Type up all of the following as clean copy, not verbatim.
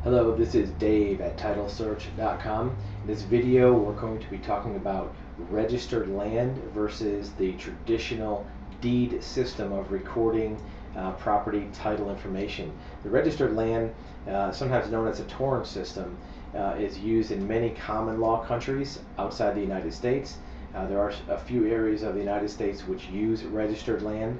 Hello, this is Dave at TitleSearch.com. In this video, we're going to be talking about registered land versus the traditional deed system of recording property title information. The registered land, sometimes known as a Torrens system, is used in many common law countries outside the United States. There are a few areas of the United States which use registered land.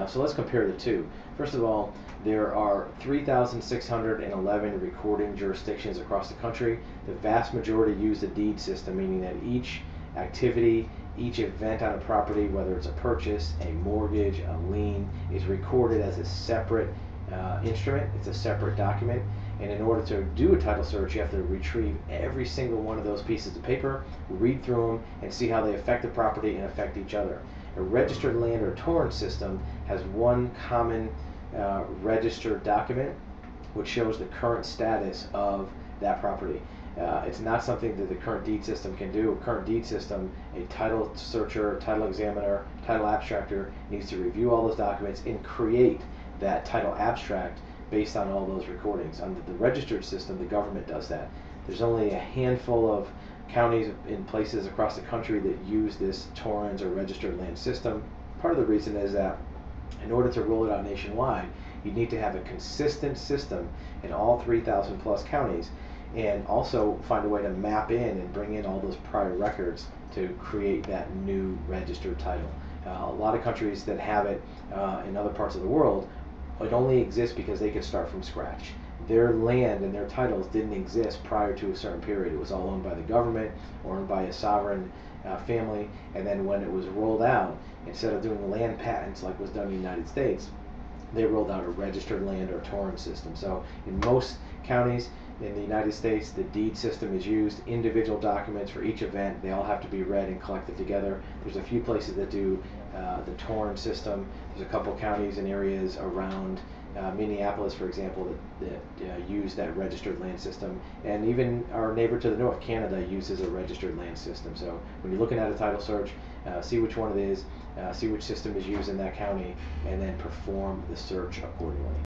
So let's compare the two. First of all, there are 3,611 recording jurisdictions across the country. The vast majority use the deed system, meaning that each activity, each event on a property, whether it's a purchase, a mortgage, a lien, is recorded as a separate instrument. It's a separate document. And in order to do a title search, you have to retrieve every single one of those pieces of paper, read through them, and see how they affect the property and affect each other. A registered land or Torrens system has one common registered document which shows the current status of that property. It's not something that the current deed system can do. A current deed system, a title searcher, title examiner, title abstractor needs to review all those documents and create that title abstract based on all those recordings. Under the registered system, the government does that. There's only a handful of counties in places across the country that use this Torrens or registered land system. Part of the reason is that in order to roll it out nationwide, you need to have a consistent system in all 3,000 plus counties, and also find a way to map in and bring in all those prior records to create that new registered title. A lot of countries that have it in other parts of the world, it only exists because they could start from scratch. Their land and their titles didn't exist prior to a certain period. It was all owned by the government or owned by a sovereign family, and then when it was rolled out, instead of doing land patents like was done in the United States, they rolled out a registered land or Torrens system. So in most counties in the United States, the deed system is used. Individual documents for each event, they all have to be read and collected together. There's a few places that do the Torrens system. There's a couple counties and areas around Minneapolis, for example, that use that registered land system. And even our neighbor to the north, Canada, uses a registered land system. So when you're looking at a title search, see which one it is, see which system is used in that county, and then perform the search accordingly.